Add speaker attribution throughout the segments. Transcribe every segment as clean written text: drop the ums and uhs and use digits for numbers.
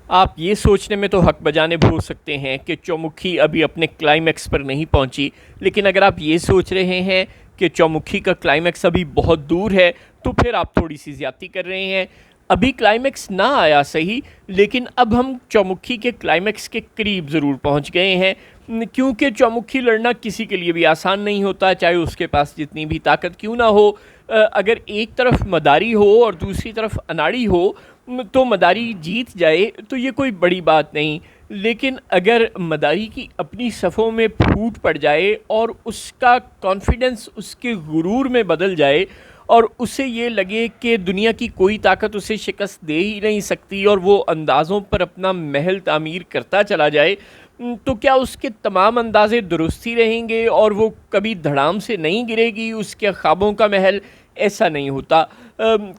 Speaker 1: آپ یہ سوچنے میں تو حق بجانب ہو سکتے ہیں کہ چومکھی ابھی اپنے کلائمیکس پر نہیں پہنچی، لیکن اگر آپ یہ سوچ رہے ہیں کہ چومکھی کا کلائمیکس ابھی بہت دور ہے تو پھر آپ تھوڑی سی زیادتی کر رہے ہیں۔ ابھی کلائمیکس نہ آیا صحیح، لیکن اب ہم چومکھی کے کلائمیکس کے قریب ضرور پہنچ گئے ہیں، کیونکہ چومکھی لڑنا کسی کے لیے بھی آسان نہیں ہوتا، چاہے اس کے پاس جتنی بھی طاقت کیوں نہ ہو۔ اگر ایک طرف مداری ہو اور دوسری طرف اناڑی ہو تو مداری جیت جائے تو یہ کوئی بڑی بات نہیں، لیکن اگر مداری کی اپنی صفوں میں پھوٹ پڑ جائے اور اس کا کانفیڈنس اس کے غرور میں بدل جائے اور اسے یہ لگے کہ دنیا کی کوئی طاقت اسے شکست دے ہی نہیں سکتی اور وہ اندازوں پر اپنا محل تعمیر کرتا چلا جائے، تو کیا اس کے تمام اندازے درست ہی رہیں گے اور وہ کبھی دھڑام سے نہیں گرے گی اس کے خوابوں کا محل؟ ایسا نہیں ہوتا۔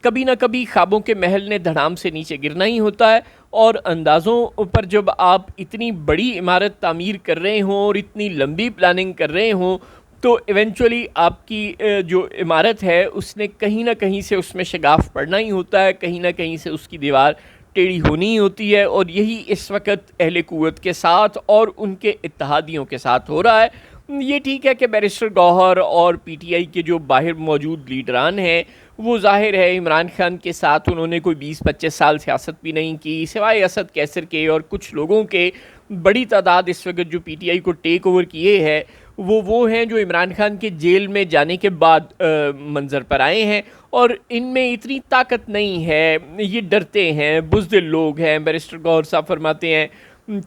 Speaker 1: کبھی نہ کبھی خوابوں کے محل نے دھڑام سے نیچے گرنا ہی ہوتا ہے، اور اندازوں پر جب آپ اتنی بڑی عمارت تعمیر کر رہے ہوں اور اتنی لمبی پلاننگ کر رہے ہوں تو ایونچولی آپ کی جو عمارت ہے اس نے کہیں نہ کہیں سے اس میں شگاف پڑنا ہی ہوتا ہے، کہیں نہ کہیں سے اس کی دیوار ٹیڑھی ہونی ہی ہوتی ہے، اور یہی اس وقت اہل قوت کے ساتھ اور ان کے اتحادیوں کے ساتھ ہو رہا ہے۔ یہ ٹھیک ہے کہ بیرسٹر گوہر اور پی ٹی آئی کے جو باہر موجود لیڈران ہیں وہ ظاہر ہے عمران خان کے ساتھ انہوں نے کوئی 20-25 سال سیاست بھی نہیں کی، سوائے اسد کیسر کے اور کچھ لوگوں کے بڑی تعداد اس وقت جو پی ٹی آئی کو ٹیک اوور کیے ہے وہ ہیں جو عمران خان کے جیل میں جانے کے بعد منظر پر آئے ہیں، اور ان میں اتنی طاقت نہیں ہے، یہ ڈرتے ہیں، بزدل لوگ ہیں۔ بیرسٹر گوہر صاحب فرماتے ہیں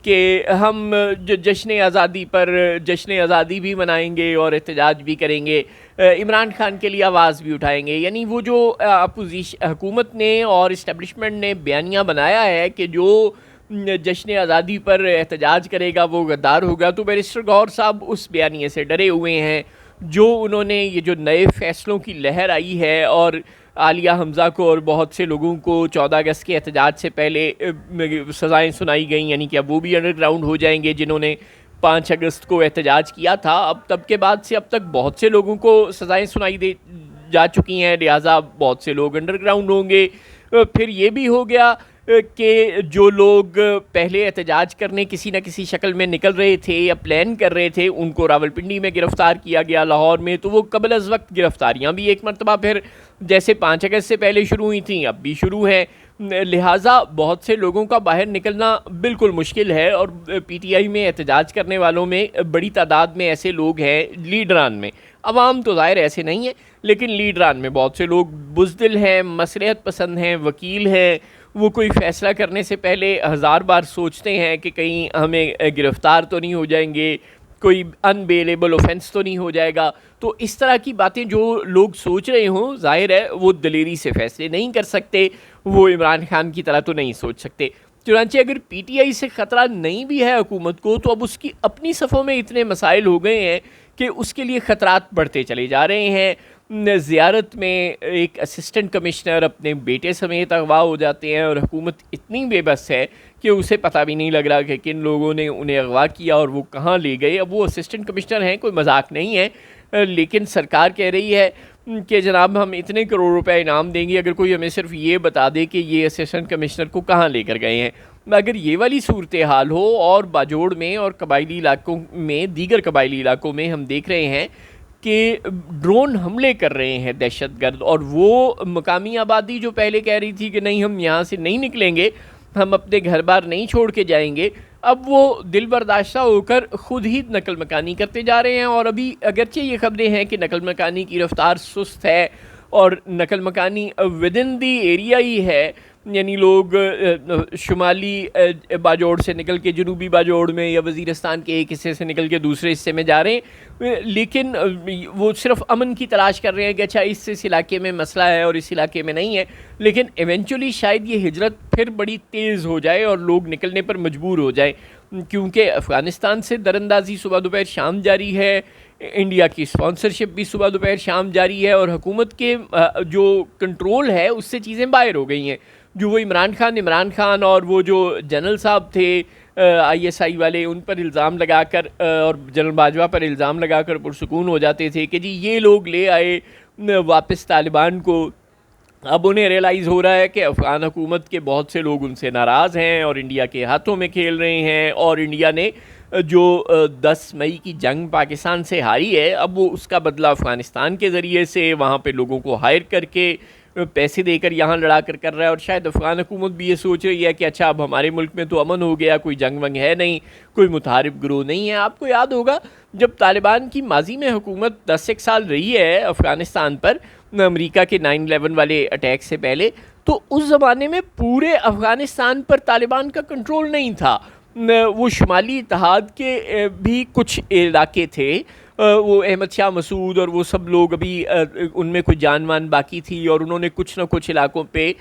Speaker 1: کہ ہم جشن آزادی پر جشن آزادی بھی منائیں گے اور احتجاج بھی کریں گے، عمران خان کے لیے آواز بھی اٹھائیں گے۔ یعنی وہ جو اپوزیشن حکومت نے اور اسٹیبلشمنٹ نے بیانیہ بنایا ہے کہ جو جشن آزادی پر احتجاج کرے گا وہ غدار ہوگا، تو بیرسٹر گوہر صاحب اس بیانیے سے ڈرے ہوئے ہیں۔ جو انہوں نے یہ جو نئے فیصلوں کی لہر آئی ہے اور عالیہ حمزہ کو اور بہت سے لوگوں کو 14 اگست کے احتجاج سے پہلے سزائیں سنائی گئیں، یعنی کہ اب وہ بھی انڈر گراؤنڈ ہو جائیں گے جنہوں نے 5 اگست کو احتجاج کیا تھا، اب تب کے بعد سے اب تک بہت سے لوگوں کو سزائیں سنائی دے جا چکی ہیں، لہٰذا بہت سے لوگ انڈر گراؤنڈ ہوں گے۔ پھر یہ بھی ہو گیا کہ جو لوگ پہلے احتجاج کرنے کسی نہ کسی شکل میں نکل رہے تھے یا پلان کر رہے تھے ان کو راولپنڈی میں گرفتار کیا گیا، لاہور میں، تو وہ قبل از وقت گرفتاریاں بھی ایک مرتبہ پھر جیسے 5 اگست سے پہلے شروع ہوئی تھیں اب بھی شروع ہیں، لہٰذا بہت سے لوگوں کا باہر نکلنا بالکل مشکل ہے۔ اور پی ٹی آئی میں احتجاج کرنے والوں میں بڑی تعداد میں ایسے لوگ ہیں لیڈران میں، عوام تو ظاہر ایسے نہیں ہیں لیکن لیڈران میں بہت سے لوگ بزدل ہیں، مصلحت پسند ہیں، وکیل ہیں، وہ کوئی فیصلہ کرنے سے پہلے 1000 بار سوچتے ہیں کہ کہیں ہمیں گرفتار تو نہیں ہو جائیں گے، کوئی ان بیلیبل اوفینس تو نہیں ہو جائے گا۔ تو اس طرح کی باتیں جو لوگ سوچ رہے ہوں ظاہر ہے وہ دلیری سے فیصلے نہیں کر سکتے، وہ عمران خان کی طرح تو نہیں سوچ سکتے۔ چنانچہ اگر پی ٹی آئی سے خطرہ نہیں بھی ہے حکومت کو تو اب اس کی اپنی صفوں میں اتنے مسائل ہو گئے ہیں کہ اس کے لیے خطرات بڑھتے چلے جا رہے ہیں۔ زیارت میں ایک اسسٹنٹ کمشنر اپنے بیٹے سمیت اغوا ہو جاتے ہیں اور حکومت اتنی بے بس ہے کہ اسے پتہ بھی نہیں لگ رہا کہ کن لوگوں نے انہیں اغوا کیا اور وہ کہاں لے گئے۔ اب وہ اسسٹنٹ کمشنر ہیں، کوئی مذاق نہیں ہے، لیکن سرکار کہہ رہی ہے کہ جناب ہم اتنے کروڑ روپے انعام دیں گے اگر کوئی ہمیں صرف یہ بتا دے کہ یہ اسسٹنٹ کمشنر کو کہاں لے کر گئے ہیں۔ اگر یہ والی صورتحال ہو، اور باجوڑ میں اور قبائلی علاقوں میں، دیگر قبائلی علاقوں میں ہم دیکھ رہے ہیں کہ ڈرون حملے کر رہے ہیں دہشت گرد، اور وہ مقامی آبادی جو پہلے کہہ رہی تھی کہ نہیں ہم یہاں سے نہیں نکلیں گے، ہم اپنے گھر بار نہیں چھوڑ کے جائیں گے، اب وہ دل برداشتہ ہو کر خود ہی نقل مکانی کرتے جا رہے ہیں۔ اور ابھی اگرچہ یہ خبریں ہیں کہ نقل مکانی کی رفتار سست ہے اور نقل مکانی ود ان دی ایریا ہی ہے، یعنی لوگ شمالی باجوڑ سے نکل کے جنوبی باجوڑ میں یا وزیرستان کے ایک حصے سے نکل کے دوسرے حصے میں جا رہے ہیں، لیکن وہ صرف امن کی تلاش کر رہے ہیں کہ اچھا اس علاقے میں مسئلہ ہے اور اس علاقے میں نہیں ہے، لیکن ایونچولی شاید یہ ہجرت پھر بڑی تیز ہو جائے اور لوگ نکلنے پر مجبور ہو جائیں، کیونکہ افغانستان سے دراندازی صبح دوپہر شام جاری ہے، انڈیا کی اسپانسرشپ بھی صبح دوپہر شام جاری ہے، اور حکومت کے جو کنٹرول ہے اس سے چیزیں باہر ہو گئی ہیں۔ جو وہ عمران خان اور وہ جو جنرل صاحب تھے آئی ایس آئی والے، ان پر الزام لگا کر اور جنرل باجوہ پر الزام لگا کر پرسکون ہو جاتے تھے کہ جی یہ لوگ لے آئے واپس طالبان کو اب انہیں ریئلائز ہو رہا ہے کہ افغان حکومت کے بہت سے لوگ ان سے ناراض ہیں اور انڈیا کے ہاتھوں میں کھیل رہے ہیں، اور انڈیا نے جو 10 مئی کی جنگ پاکستان سے ہاری ہے، اب وہ اس کا بدلہ افغانستان کے ذریعے سے وہاں پہ لوگوں کو ہائر کر کے پیسے دے کر یہاں لڑا کر رہا ہے۔ اور شاید افغان حکومت بھی یہ سوچ رہی ہے کہ اچھا اب ہمارے ملک میں تو امن ہو گیا، کوئی جنگ ونگ ہے نہیں، کوئی متحارب گروہ نہیں ہے۔ آپ کو یاد ہوگا جب طالبان کی ماضی میں حکومت 10 سال رہی ہے افغانستان پر، امریکہ کے 9/11 والے اٹیک سے پہلے، تو اس زمانے میں پورے افغانستان پر طالبان کا کنٹرول نہیں تھا۔ وہ شمالی اتحاد کے بھی کچھ علاقے تھے، وہ احمد شاہ مسعود اور وہ سب لوگ ابھی ان میں کوئی جان مان باقی تھی، اور انہوں نے کچھ نہ کچھ علاقوں پہ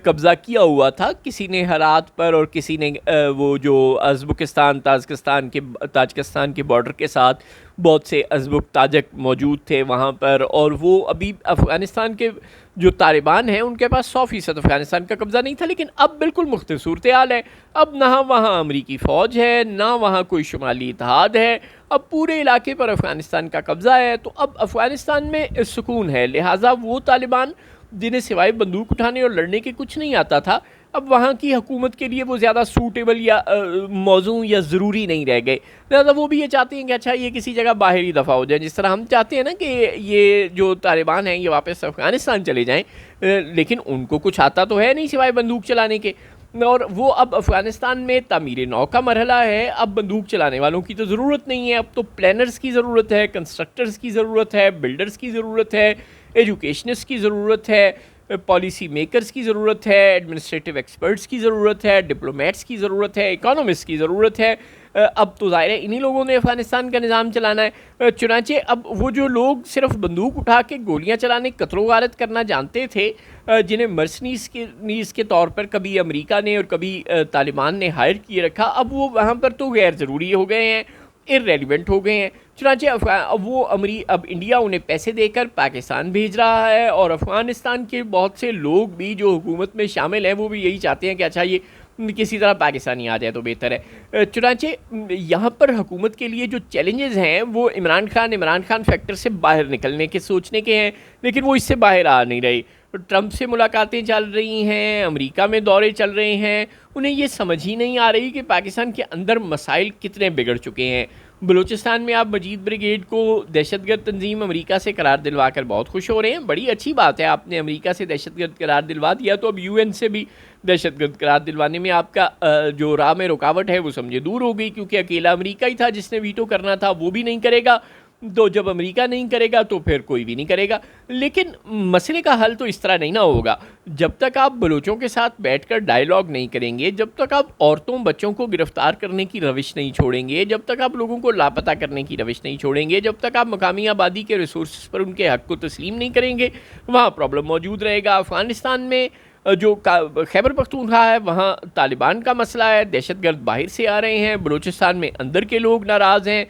Speaker 1: قبضہ کیا ہوا تھا، کسی نے ہرات پر اور کسی نے وہ جو ازبکستان تاجکستان کے بارڈر کے ساتھ بہت سے ازبک تاجک موجود تھے وہاں پر، اور وہ ابھی افغانستان کے جو طالبان ہیں ان کے پاس 100% افغانستان کا قبضہ نہیں تھا۔ لیکن اب بالکل مختلف صورتحال ہے، اب نہ وہاں امریکی فوج ہے، نہ وہاں کوئی شمالی اتحاد ہے، اب پورے علاقے پر افغانستان کا قبضہ ہے، تو اب افغانستان میں سکون ہے۔ لہٰذا وہ طالبان جنہیں سوائے بندوق اٹھانے اور لڑنے کے کچھ نہیں آتا تھا، اب وہاں کی حکومت کے لیے وہ زیادہ سوٹیبل یا موزوں یا ضروری نہیں رہ گئے۔ لہٰذا وہ بھی یہ چاہتے ہیں کہ اچھا یہ کسی جگہ باہر ہی دفع ہو جائے، جس طرح ہم چاہتے ہیں نا کہ یہ جو طالبان ہیں یہ واپس افغانستان چلے جائیں، لیکن ان کو کچھ آتا تو ہے نہیں سوائے بندوق چلانے کے، اور وہ اب افغانستان میں تعمیر نو کا مرحلہ ہے۔ اب بندوق چلانے والوں کی تو ضرورت نہیں ہے، اب تو پلانرز کی ضرورت ہے، کنسٹرکٹرز کی ضرورت ہے، بلڈرز کی ضرورت ہے، ایجوکیشنسٹ کی ضرورت ہے، پالیسی میکرز کی ضرورت ہے، ایڈمنسٹریٹو ایکسپرٹس کی ضرورت ہے، ڈپلومیٹس کی ضرورت ہے، اکانومسٹ کی ضرورت ہے۔ اب تو ظاہر ہے انہی لوگوں نے افغانستان کا نظام چلانا ہے۔ چنانچہ اب وہ جو لوگ صرف بندوق اٹھا کے گولیاں چلانے، قتل و غارت کرنا جانتے تھے، جنہیں مرسنیز کے طور پر کبھی امریکہ نے اور کبھی طالبان نے ہائر کیے رکھا، اب وہ وہاں پر تو غیر ضروری ہو گئے ہیں، irrelevant ہو گئے ہیں۔ چنانچہ اب انڈیا انہیں پیسے دے کر پاکستان بھیج رہا ہے، اور افغانستان کے بہت سے لوگ بھی جو حکومت میں شامل ہیں وہ بھی یہی چاہتے ہیں کہ اچھا یہ کسی طرح پاکستانی آ جائے تو بہتر ہے۔ چنانچہ یہاں پر حکومت کے لیے جو چیلنجز ہیں وہ عمران خان فیکٹر سے باہر نکلنے کے سوچنے کے ہیں، لیکن وہ اس سے باہر آ نہیں رہے۔ ٹرمپ سے ملاقاتیں چل رہی ہیں، امریکہ میں دورے چل رہے ہیں، انہیں یہ سمجھ ہی نہیں آ رہی کہ پاکستان کے اندر مسائل کتنے بگڑ چکے ہیں۔ بلوچستان میں آپ مجید بریگیڈ کو دہشت گرد تنظیم امریکہ سے قرار دلوا کر بہت خوش ہو رہے ہیں، بڑی اچھی بات ہے، آپ نے امریکہ سے دہشت گرد قرار دلوا دیا تو اب UN سے بھی دہشت گرد قرار دلوانے میں آپ کا جو راہ میں رکاوٹ ہے وہ سمجھے دور ہو گئی، کیونکہ اکیلا امریکہ ہی تھا جس نے ویٹو کرنا تھا، وہ بھی نہیں کرے گا، تو جب امریکہ نہیں کرے گا تو پھر کوئی بھی نہیں کرے گا۔ لیکن مسئلے کا حل تو اس طرح نہیں نہ ہوگا، جب تک آپ بلوچوں کے ساتھ بیٹھ کر ڈائیلاگ نہیں کریں گے، جب تک آپ عورتوں بچوں کو گرفتار کرنے کی روش نہیں چھوڑیں گے، جب تک آپ لوگوں کو لاپتہ کرنے کی روش نہیں چھوڑیں گے، جب تک آپ مقامی آبادی کے ریسورسز پر ان کے حق کو تسلیم نہیں کریں گے، وہاں پرابلم موجود رہے گا۔ افغانستان میں جو خیبر پختونخوا ہے وہاں طالبان کا مسئلہ ہے، دہشت گرد باہر سے آ رہے ہیں، بلوچستان میں اندر کے لوگ ناراض ہیں،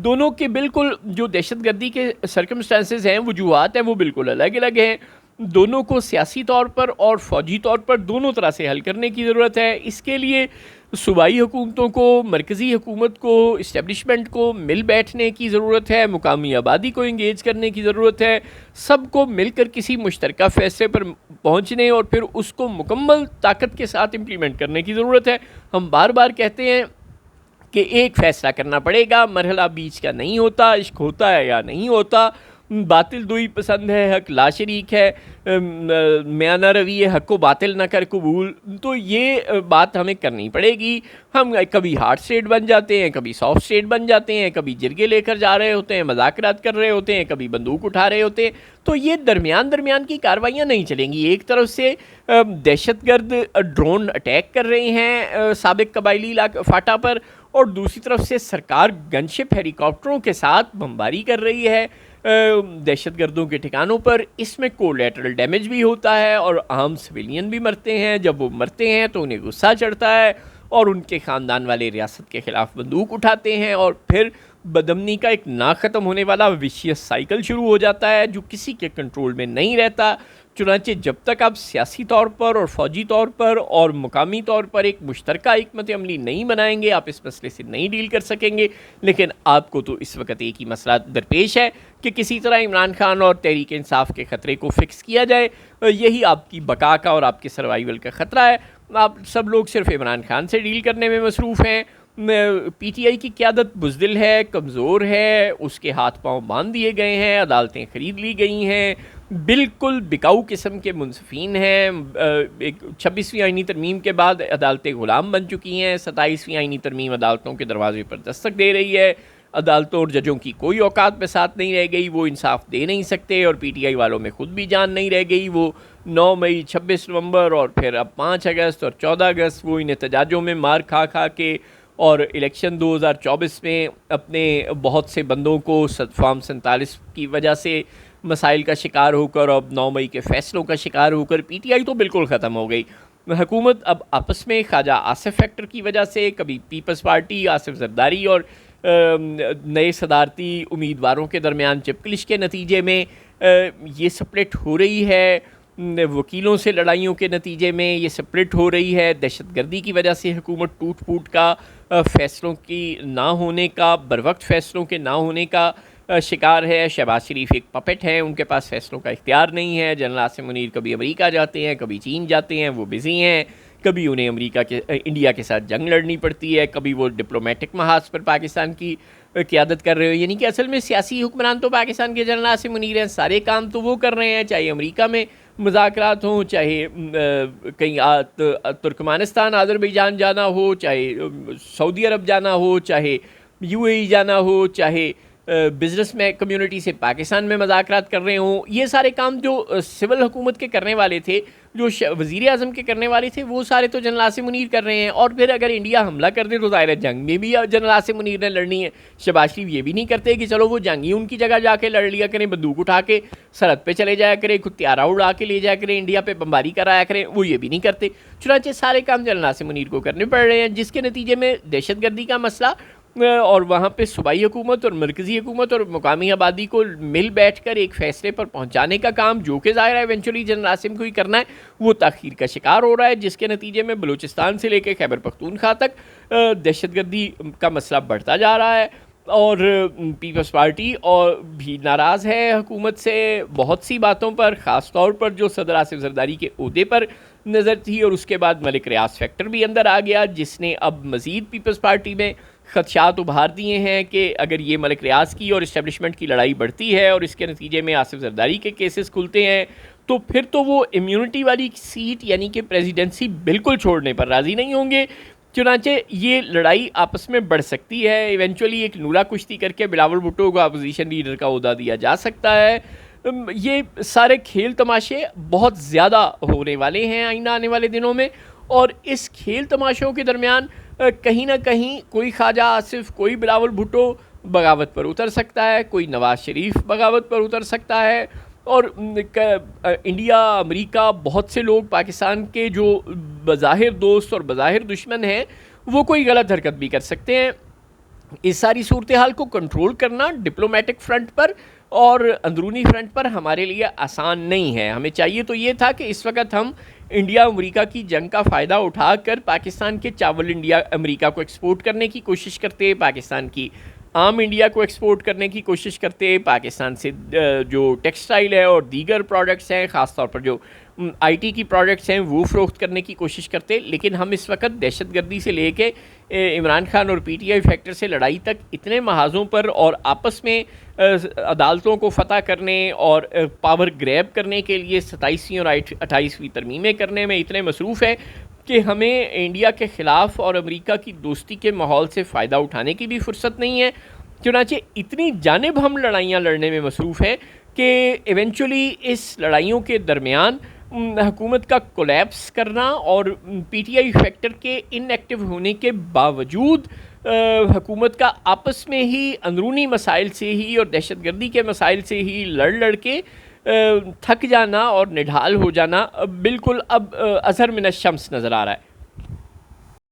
Speaker 1: دونوں کے بالکل جو دہشت گردی کے سرکمسٹانسز ہیں، وجوہات ہیں، وہ بالکل الگ الگ ہیں، دونوں کو سیاسی طور پر اور فوجی طور پر دونوں طرح سے حل کرنے کی ضرورت ہے۔ اس کے لیے صوبائی حکومتوں کو، مرکزی حکومت کو، اسٹیبلشمنٹ کو مل بیٹھنے کی ضرورت ہے، مقامی آبادی کو انگیج کرنے کی ضرورت ہے، سب کو مل کر کسی مشترکہ فیصلے پر پہنچنے اور پھر اس کو مکمل طاقت کے ساتھ امپلیمنٹ کرنے کی ضرورت ہے۔ ہم بار بار کہتے ہیں کہ ایک فیصلہ کرنا پڑے گا، مرحلہ بیچ کا نہیں ہوتا، عشق ہوتا ہے یا نہیں ہوتا، باطل دوئی پسند ہے، حق لا شریک ہے، میانہ روی حق و باطل نہ کر قبول، تو یہ بات ہمیں کرنی پڑے گی۔ ہم کبھی ہارڈ اسٹیٹ بن جاتے ہیں، کبھی سافٹ اسٹیٹ بن جاتے ہیں، کبھی جرگے لے کر جا رہے ہوتے ہیں، مذاکرات کر رہے ہوتے ہیں، کبھی بندوق اٹھا رہے ہوتے ہیں، تو یہ درمیان کی کارروائیاں نہیں چلیں گی۔ ایک طرف سے دہشت گرد ڈرون اٹیک کر رہے ہیں سابق قبائلی علاقہ فاٹا پر، اور دوسری طرف سے سرکار گن شپ ہیلی کاپٹروں کے ساتھ بمباری کر رہی ہے دہشت گردوں کے ٹھکانوں پر۔ اس میں کولیٹرل ڈیمیج بھی ہوتا ہے اور عام سویلین بھی مرتے ہیں۔ جب وہ مرتے ہیں تو انہیں غصہ چڑھتا ہے اور ان کے خاندان والے ریاست کے خلاف بندوق اٹھاتے ہیں، اور پھر بدامنی کا ایک نہ ختم ہونے والا ویشیس سائیکل شروع ہو جاتا ہے جو کسی کے کنٹرول میں نہیں رہتا۔ چنانچہ جب تک آپ سیاسی طور پر اور فوجی طور پر اور مقامی طور پر ایک مشترکہ حکمت عملی نہیں بنائیں گے آپ اس مسئلے سے نہیں ڈیل کر سکیں گے. لیکن آپ کو تو اس وقت ایک ہی مسئلہ درپیش ہے کہ کسی طرح عمران خان اور تحریک انصاف کے خطرے کو فکس کیا جائے. یہی آپ کی بقا کا اور آپ کے سروائیول کا خطرہ ہے. آپ سب لوگ صرف عمران خان سے ڈیل کرنے میں مصروف ہیں. پی ٹی آئی کی قیادت بزدل ہے, کمزور ہے, اس کے ہاتھ پاؤں باندھ دیے گئے ہیں, عدالتیں خرید لی گئی ہیں, بالکل بکاؤ قسم کے منصفین ہیں. 26ویں آئینی ترمیم کے بعد عدالتیں غلام بن چکی ہیں. 27ویں آئینی ترمیم عدالتوں کے دروازے پر دستک دے رہی ہے. عدالتوں اور ججوں کی کوئی اوقات پہ ساتھ نہیں رہ گئی, وہ انصاف دے نہیں سکتے, اور پی ٹی آئی والوں میں خود بھی جان نہیں رہ گئی. وہ 9 مئی, 26 نومبر اور پھر اب 5 اگست اور 14 اگست وہ ان احتجاجوں میں مار کھا کھا کے اور الیکشن 2024 میں اپنے بہت سے بندوں کو فارم 47 کی وجہ سے مسائل کا شکار ہو کر, اب 9 مئی کے فیصلوں کا شکار ہو کر پی ٹی آئی تو بالکل ختم ہو گئی. حکومت اب آپس میں خواجہ آصف فیکٹر کی وجہ سے, کبھی پیپلز پارٹی آصف زرداری اور نئے صدارتی امیدواروں کے درمیان چپکلش کے نتیجے میں یہ سپلٹ ہو رہی ہے, وکیلوں سے لڑائیوں کے نتیجے میں یہ سپلٹ ہو رہی ہے, دہشت گردی کی وجہ سے حکومت ٹوٹ پھوٹ کا, فیصلوں کی نہ ہونے کا, بروقت فیصلوں کے نہ ہونے کا شکار ہے. شہباز شریف ایک پپٹ ہیں, ان کے پاس فیصلوں کا اختیار نہیں ہے. جنرل عاصم منیر کبھی امریکہ جاتے ہیں, کبھی چین جاتے ہیں, وہ بزی ہیں. کبھی انہیں انڈیا کے ساتھ جنگ لڑنی پڑتی ہے, کبھی وہ ڈپلومیٹک محاذ پر پاکستان کی قیادت کر رہے ہو. یعنی کہ اصل میں سیاسی حکمران تو پاکستان کے جنرل عاصم منیر ہیں, سارے کام تو وہ کر رہے ہیں, چاہے امریکہ میں مذاکرات ہوں, چاہے کہیں ترکمانستان آذربائیجان جانا ہو, چاہے سعودی عرب جانا ہو, چاہے یو اے ای جانا ہو, چاہے بزنس میں کمیونٹی سے پاکستان میں مذاکرات کر رہے ہوں. یہ سارے کام جو سول حکومت کے کرنے والے تھے, جو وزیر اعظم کے کرنے والے تھے, وہ سارے تو جنرل عاصم منیر کر رہے ہیں. اور پھر اگر انڈیا حملہ کر دے تو ظاہر جنگ میں بھی جنرل عاصم منیر نے لڑنی ہے. شہباز شریف یہ بھی نہیں کرتے کہ چلو وہ جنگی ان کی جگہ جا کے لڑ لیا کریں, بندوق اٹھا کے سرحد پہ چلے جایا کریں, خود طیارہ اڑا کے لے جایا کریں, انڈیا پہ بمباری کرایا کریں, وہ یہ بھی نہیں کرتے. چنانچہ سارے کام جنرل عاصم منیر کو کرنے پڑ رہے ہیں, جس کے نتیجے میں دہشت گردی کا مسئلہ اور وہاں پہ صوبائی حکومت اور مرکزی حکومت اور مقامی آبادی کو مل بیٹھ کر ایک فیصلے پر پہنچانے کا کام, جو کہ ظاہر ہے ایونچولی جنرل عاصم کو ہی کرنا ہے, وہ تاخیر کا شکار ہو رہا ہے. جس کے نتیجے میں بلوچستان سے لے کے خیبر پختونخوا تک دہشت گردی کا مسئلہ بڑھتا جا رہا ہے. اور پیپلز پارٹی اور بھی ناراض ہے حکومت سے بہت سی باتوں پر, خاص طور پر جو صدر آصف زرداری کے عہدے پر نظر تھی. اور اس کے بعد ملک ریاض فیکٹر بھی اندر آ گیا, جس نے اب مزید پیپلز پارٹی میں خدشات ابھار دیے ہیں کہ اگر یہ ملک ریاض کی اور اسٹیبلشمنٹ کی لڑائی بڑھتی ہے اور اس کے نتیجے میں آصف زرداری کے کیسز کھلتے ہیں, تو پھر تو وہ امیونٹی والی سیٹ یعنی کہ پریزیڈنسی بالکل چھوڑنے پر راضی نہیں ہوں گے. چنانچہ یہ لڑائی آپس میں بڑھ سکتی ہے. ایونچولی ایک نورا کشتی کر کے بلاول بھٹو کو اپوزیشن لیڈر کا عہدہ دیا جا سکتا ہے. یہ سارے کھیل تماشے بہت زیادہ ہونے والے ہیں آئندہ آنے والے دنوں میں. اور اس کھیل تماشوں کے درمیان کہیں نہ کہیں کوئی خواجہ آصف, کوئی بلاول بھٹو بغاوت پر اتر سکتا ہے, کوئی نواز شریف بغاوت پر اتر سکتا ہے. اور انڈیا, امریکہ, بہت سے لوگ پاکستان کے جو بظاہر دوست اور بظاہر دشمن ہیں, وہ کوئی غلط حرکت بھی کر سکتے ہیں. اس ساری صورتحال کو کنٹرول کرنا ڈپلومیٹک فرنٹ پر اور اندرونی فرنٹ پر ہمارے لیے آسان نہیں ہے. ہمیں چاہیے تو یہ تھا کہ اس وقت ہم انڈیا امریکہ کی جنگ کا فائدہ اٹھا کر پاکستان کے چاول انڈیا امریکہ کو ایکسپورٹ کرنے کی کوشش کرتے, پاکستان کی آم انڈیا کو ایکسپورٹ کرنے کی کوشش کرتے, پاکستان سے جو ٹیکسٹائل ہے اور دیگر پروڈکٹس ہیں, خاص طور پر جو آئی ٹی کی پروڈکٹس ہیں, وہ فروخت کرنے کی کوشش کرتے. لیکن ہم اس وقت دہشت گردی سے لے کے عمران خان اور پی ٹی آئی فیکٹر سے لڑائی تک اتنے محاذوں پر اور آپس میں عدالتوں کو فتح کرنے اور پاور گریب کرنے کے لیے 27ویں اور 28ویں ترمیمیں کرنے میں اتنے مصروف ہیں کہ ہمیں انڈیا کے خلاف اور امریکہ کی دوستی کے ماحول سے فائدہ اٹھانے کی بھی فرصت نہیں ہے. چنانچہ اتنی جانب ہم لڑائیاں لڑنے میں مصروف ہیں کہ ایونچولی اس لڑائیوں کے درمیان حکومت کا کولیپس کرنا اور پی ٹی آئی فیکٹر کے ان ایکٹیو ہونے کے باوجود حکومت کا آپس میں ہی اندرونی مسائل سے ہی اور دہشت گردی کے مسائل سے ہی لڑ کے تھک جانا اور نڈھال ہو جانا بالکل اب اظہر من الشمس نظر آ رہا ہے.